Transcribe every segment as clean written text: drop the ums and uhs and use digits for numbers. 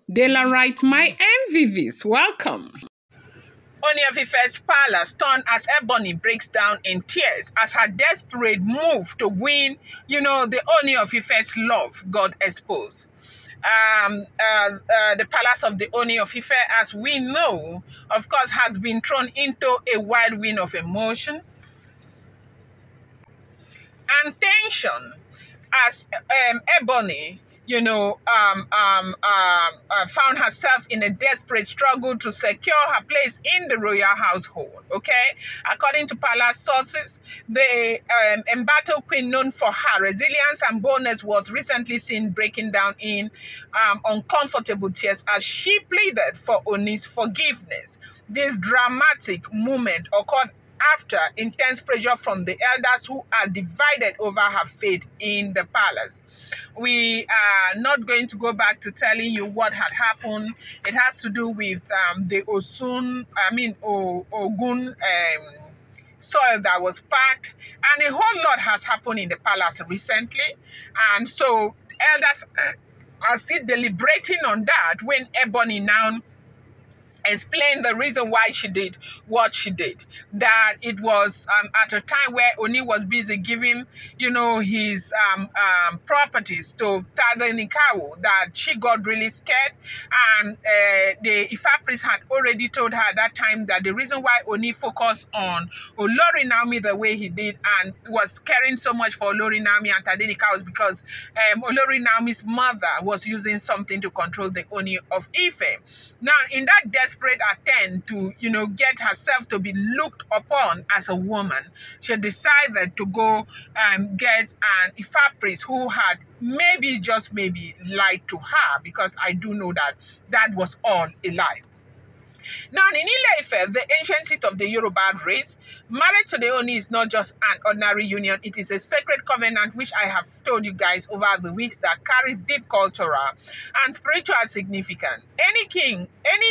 Daylight, my MVVs, welcome. Ooni of Ife's palace turned as Ebony breaks down in tears as her desperate move to win, the Ooni of Ife's love got exposed. The palace of the Ooni of Ife, as we know, of course, has been thrown into a whirlwind of emotion and tension as Ebony, found herself in a desperate struggle to secure her place in the royal household. Okay, according to palace sources, the embattled queen, known for her resilience and boldness, was recently seen breaking down in uncomfortable tears as she pleaded for Oonis' forgiveness. This dramatic moment occurred after intense pressure from the elders who are divided over her fate in the palace. We are not going to go back to telling you what had happened. It has to do with the Ogun soil that was packed, and a whole lot has happened in the palace recently. And so elders are still deliberating on that when Ebony now explain the reason why she did what she did. That it was at a time where Oni was busy giving, his properties to Tadenikawo, that she got really scared. And the Ifa priest had already told her at that time that the reason why Oni focused on Olori Naomi the way he did and was caring so much for Olori Naomi and Tadenikawo was because Olori Naomi's mother was using something to control the Ooni of Ife. Now, in that desperate attempt to, get herself to be looked upon as a woman, she decided to go and get an Ifa priest who had just maybe lied to her, because I do know that was all a lie. Now, in Ile-Ife, the ancient seat of the Yoruba race, marriage to the Ooni is not just an ordinary union. It is a sacred covenant, which I have told you guys over the weeks, that carries deep cultural and spiritual significance. Any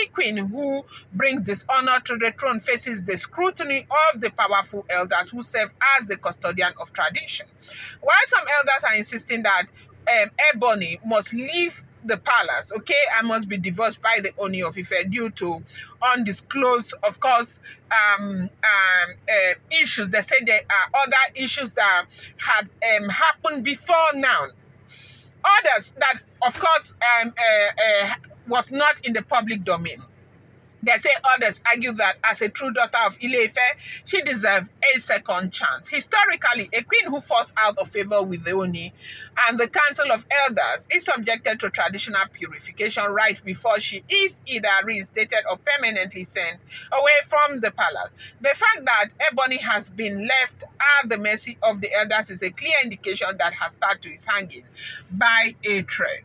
queen who brings dishonor to the throne faces the scrutiny of the powerful elders who serve as the custodian of tradition. While some elders are insisting that Ebony must leave the palace, and must be divorced by the Ooni of Ife due to undisclosed, of course, issues. They say there are other issues that had happened before now. Others that, of course, was not in the public domain. They say others argue that as a true daughter of Ile-Ife, she deserved a second chance. Historically, a queen who falls out of favor with the Ooni and the Council of Elders is subjected to traditional purification right before she is either reinstated or permanently sent away from the palace. The fact that Ebony has been left at the mercy of the elders is a clear indication that her statue is hanging by a thread.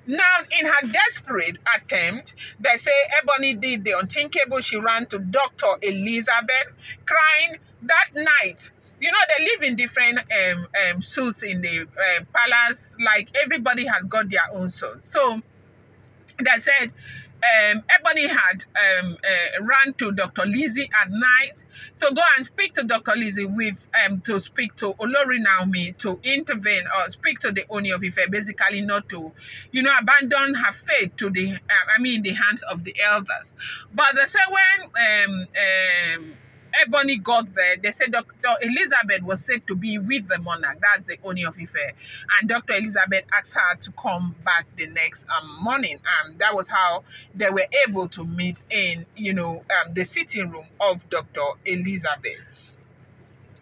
Now, in her desperate attempt, they say Ebony did the unthinkable. She ran to Dr. Elizabeth, crying that night. They live in different suits in the palace. Like, everybody has got their own suit. So, they said Ebony had ran to Dr. Lizzy at night to go and speak to Dr. Lizzy to speak to Olori Naomi, to intervene or speak to the Ooni of Ife, basically not to, abandon her fate to the hands of the elders. But they say when Ebony got there, they said Dr. Elizabeth was said to be with the monarch. That's the Ooni of Ife. And Dr. Elizabeth asked her to come back the next morning. And that was how they were able to meet in, the sitting room of Dr. Elizabeth.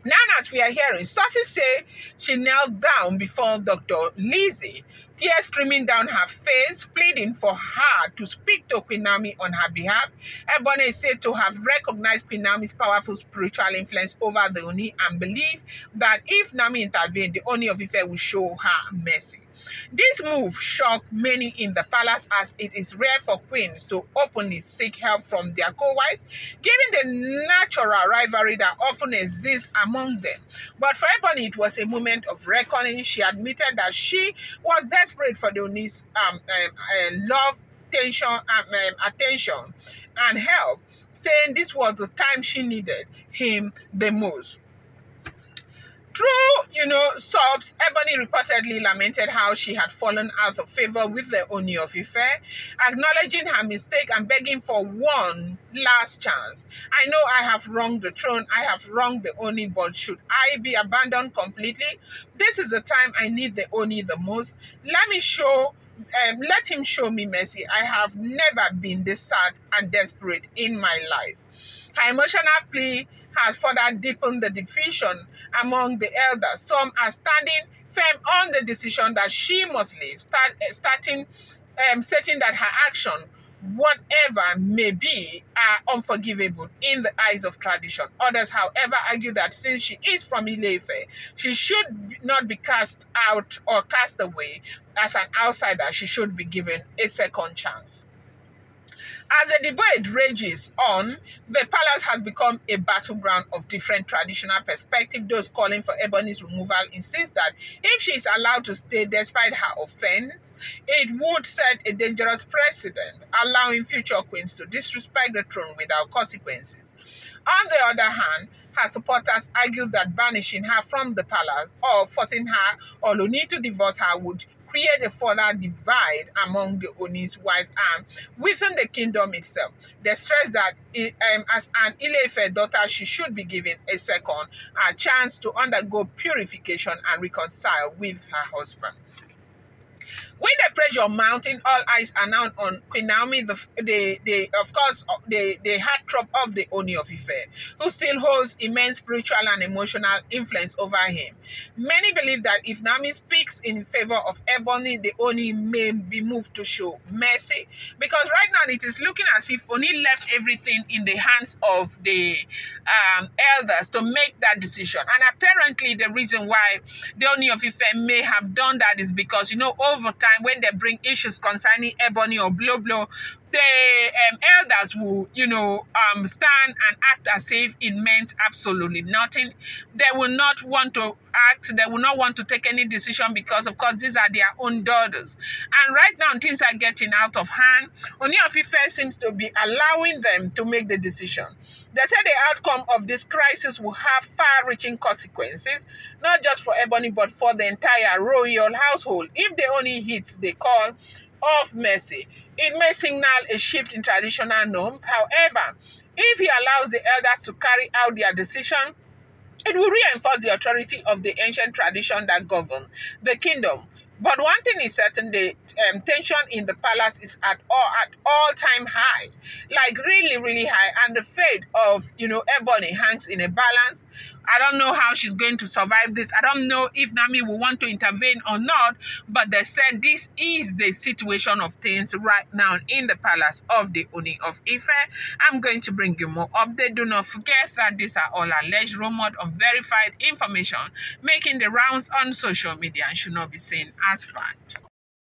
Now, as we are hearing, sources say she knelt down before Dr. Lizzy, tears streaming down her face, pleading for her to speak to Queen Naomi on her behalf. Ebony is said to have recognized Queen Naomi's powerful spiritual influence over the Ooni and believed that if Naomi intervened, the Ooni of Ife would show her mercy. This move shocked many in the palace, as it is rare for queens to openly seek help from their co-wives, given the natural rivalry that often exists among them. But for Ebony, it was a moment of reckoning. She admitted that she was desperate for the Ooni's love, attention, and help, saying this was the time she needed him the most. Through, sobs, Ebony reportedly lamented how she had fallen out of favor with the Ooni of Ife, acknowledging her mistake and begging for one last chance. I know I have wronged the throne, I have wronged the Ooni, but should I be abandoned completely? This is the time I need the Ooni the most. Let him show me mercy. I have never been this sad and desperate in my life. Her emotional plea has further deepened the division among the elders. Some are standing firm on the decision that she must leave, stating that her action, whatever may be, are unforgivable in the eyes of tradition. Others, however, argue that since she is from Ile-Ife, she should not be cast out or cast away as an outsider. She should be given a second chance. As the debate rages on, the palace has become a battleground of different traditional perspectives. Those calling for Ebony's removal insist that if she is allowed to stay despite her offense, it would set a dangerous precedent, allowing future queens to disrespect the throne without consequences. On the other hand, her supporters argue that banishing her from the palace or forcing her or Ooni to divorce her would create a further divide among the Ooni's wives and within the kingdom itself. They stress that as an Ile-Ife daughter, she should be given a second chance to undergo purification and reconcile with her husband. With the pressure mounting, all eyes are now on Queen Naomi, the heartthrob of the Ooni of Ife, who still holds immense spiritual and emotional influence over him. Many believe that if Naomi speaks in favor of Ebony, the Ooni may be moved to show mercy, because right now it is looking as if Ooni left everything in the hands of the elders to make that decision. And apparently the reason why the Ooni of Ife may have done that is because, over time, when they bring issues concerning Ebony or Blo, the elders will, stand and act as if it meant absolutely nothing. They will not want to act. They will not want to take any decision because, of course, these are their own daughters. And right now, things are getting out of hand. Ooni of Ife seems to be allowing them to make the decision. They say the outcome of this crisis will have far-reaching consequences, not just for Ebony, but for the entire royal household. If the Ooni hits the call of mercy, it may signal a shift in traditional norms. However, if he allows the elders to carry out their decision, it will reinforce the authority of the ancient tradition that govern the kingdom. But one thing is certain, the tension in the palace is at all-time high, like really, really high. And the fate of, Ebony hangs in a balance. I don't know how she's going to survive this. I don't know if Naomi will want to intervene or not, but they said this is the situation of things right now in the palace of the Ooni of Ife. I'm going to bring you more updates. Do not forget that these are all alleged, rumored, unverified information making the rounds on social media and should not be seen as fact.